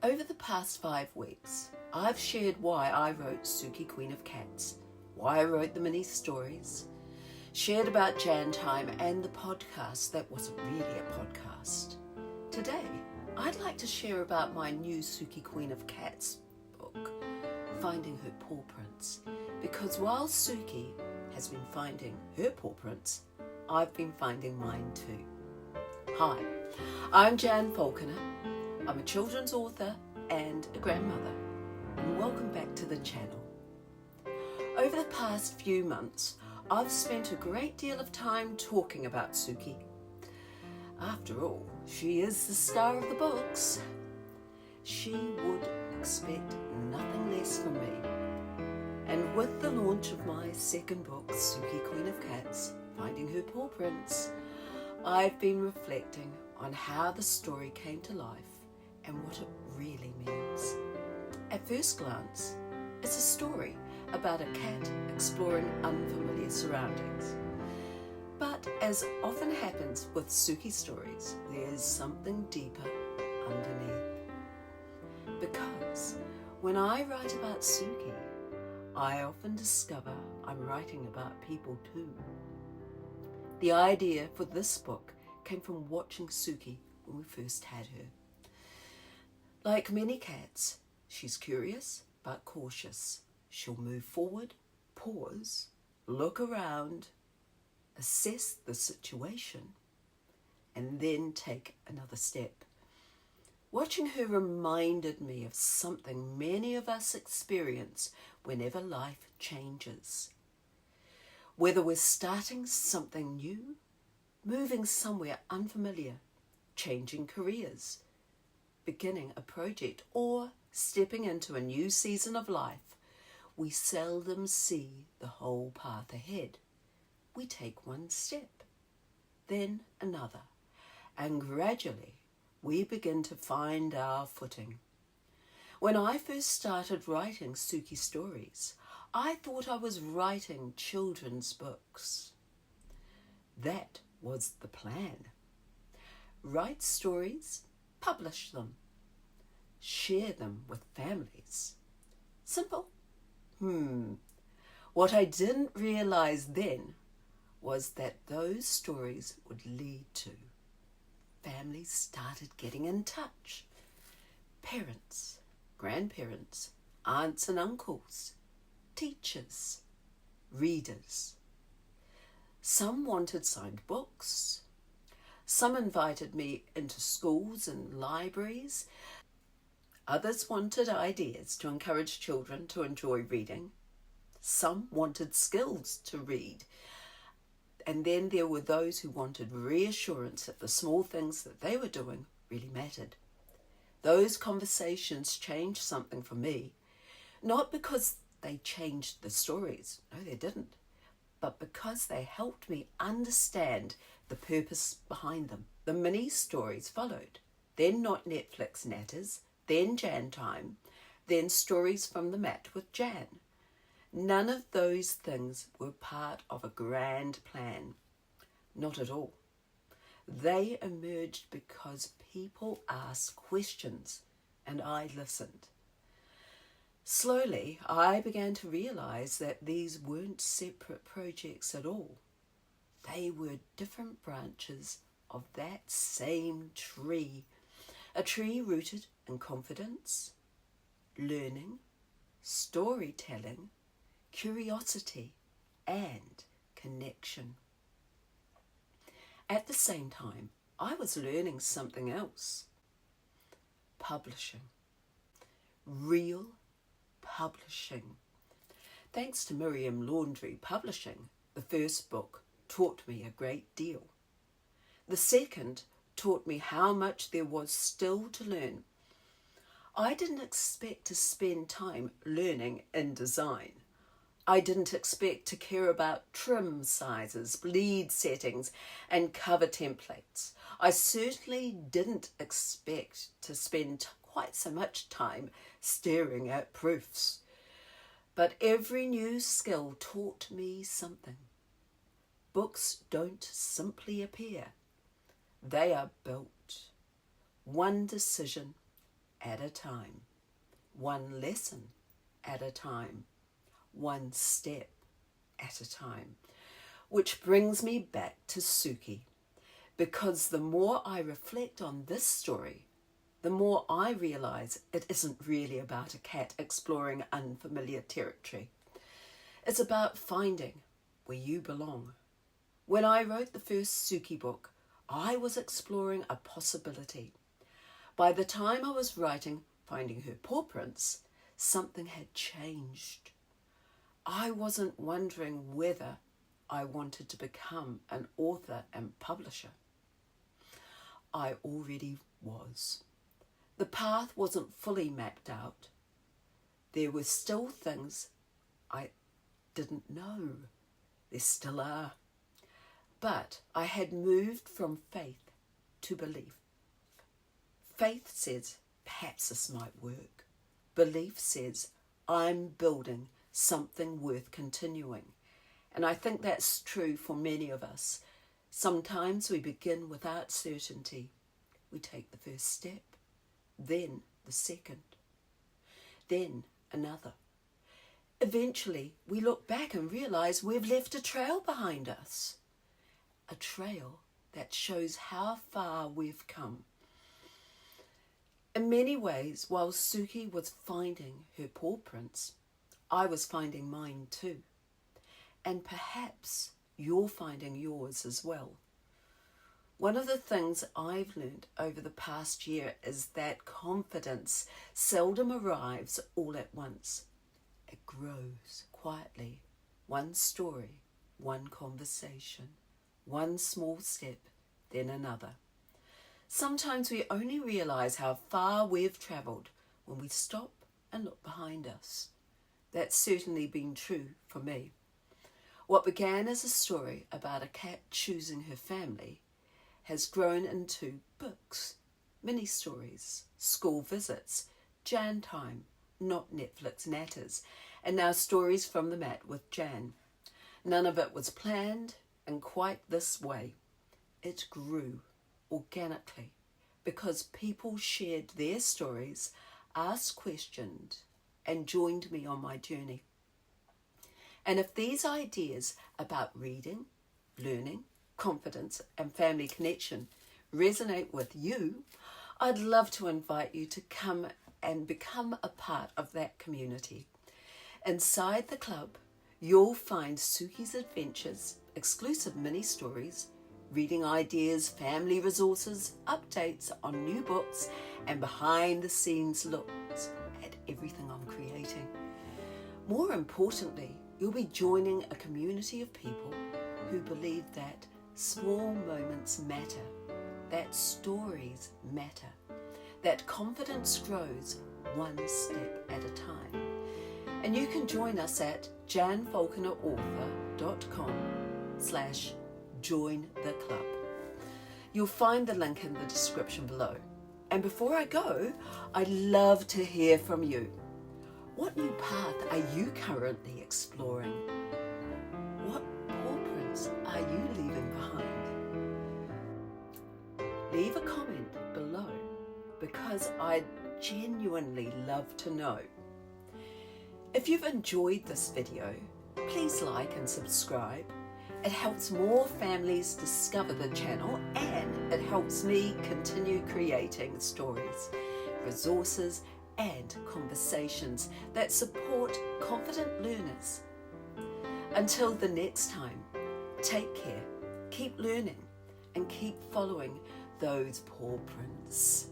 Over the past 5 weeks, I've shared why I wrote Sukie Queen of Cats, why I wrote the mini stories, shared about Jan Time and the podcast that wasn't really a podcast. Today, I'd like to share about my new Sukie Queen of Cats book, Finding Her Pawprints, because while Sukie has been finding her pawprints, I've been finding mine too. Hi, I'm Jan Falconer. I'm a children's author and a grandmother, and welcome back to the channel. Over the past few months, I've spent a great deal of time talking about Sukie. After all, she is the star of the books. She would expect nothing less from me. And with the launch of my second book, Sukie Queen of Cats, Finding Her Pawprints, I've been reflecting on how the story came to life and what it really means. At first glance, it's a story about a cat exploring unfamiliar surroundings. But as often happens with Sukie stories, there's something deeper underneath. Because when I write about Sukie, I often discover I'm writing about people too. The idea for this book came from watching Sukie when we first had her. Like many cats, she's curious but cautious. She'll move forward, pause, look around, assess the situation, and then take another step. Watching her reminded me of something many of us experience whenever life changes. Whether we're starting something new, moving somewhere unfamiliar, changing careers, beginning a project, or stepping into a new season of life, we seldom see the whole path ahead. We take one step, then another, and gradually we begin to find our footing. When I first started writing Sukie stories, I thought I was writing children's books. That was the plan. Write stories, publish them, share them with families. Simple? What I didn't realize then was that those stories would lead to families started getting in touch. Parents, grandparents, aunts and uncles, teachers, readers. Some wanted signed books. Some invited me into schools and libraries. Others wanted ideas to encourage children to enjoy reading. Some wanted skills to read. And then there were those who wanted reassurance that the small things that they were doing really mattered. Those conversations changed something for me, not because they changed the stories, no they didn't, but because they helped me understand the purpose behind them. The mini stories followed, then Not Netflix Natters, then Jan Time, then Stories from the Mat with Jan. None of those things were part of a grand plan. Not at all. They emerged because people asked questions and I listened. Slowly, I began to realize that these weren't separate projects at all. They were different branches of that same tree. A tree rooted in confidence, learning, storytelling, curiosity, and connection. At the same time, I was learning something else. Publishing. Real publishing. Thanks to Miriam Laundrie Publishing, the first book taught me a great deal. The second taught me how much there was still to learn. I didn't expect to spend time learning InDesign. I didn't expect to care about trim sizes, bleed settings, and cover templates. I certainly didn't expect to spend quite so much time staring at proofs. But every new skill taught me something. Books don't simply appear. They are built, one decision at a time, one lesson at a time, one step at a time. Which brings me back to Sukie, because the more I reflect on this story, the more I realise it isn't really about a cat exploring unfamiliar territory. It's about finding where you belong. When I wrote the first Sukie book, I was exploring a possibility. By the time I was writing Finding Her Pawprints, something had changed. I wasn't wondering whether I wanted to become an author and publisher. I already was. The path wasn't fully mapped out. There were still things I didn't know. There still are. But I had moved from faith to belief. Faith says, perhaps this might work. Belief says, I'm building something worth continuing. And I think that's true for many of us. Sometimes we begin without certainty. We take the first step, then the second, then another. Eventually, we look back and realise we've left a trail behind us. A trail that shows how far we've come. In many ways, while Sukie was finding her paw prints, I was finding mine too. And perhaps you're finding yours as well. One of the things I've learned over the past year is that confidence seldom arrives all at once. It grows quietly, one story, one conversation, one small step, then another. Sometimes we only realise how far we've travelled when we stop and look behind us. That's certainly been true for me. What began as a story about a cat choosing her family has grown into books, mini-stories, school visits, Jan time, not Netflix natters, and now stories from the mat with Jan. None of it was planned in quite this way. It grew organically because people shared their stories, asked questions, and joined me on my journey. And if these ideas about reading, learning, confidence, and family connection resonate with you, I'd love to invite you to come and become a part of that community. Inside the club, you'll find Sukie's adventures, exclusive mini-stories, reading ideas, family resources, updates on new books, and behind-the-scenes looks at everything I'm creating. More importantly, you'll be joining a community of people who believe that small moments matter, that stories matter, that confidence grows one step at a time. And you can join us at janfalconerauthor.com/join the club. You'll find the link in the description below. And before I go, I'd love to hear from you. What new path are you currently exploring? What paw prints are you leaving behind? Leave a comment below because I'd genuinely love to know. If you've enjoyed this video, please like and subscribe. It helps more families discover the channel and it helps me continue creating stories, resources, and conversations that support confident learners. Until the next time, take care, keep learning, and keep following those paw prints.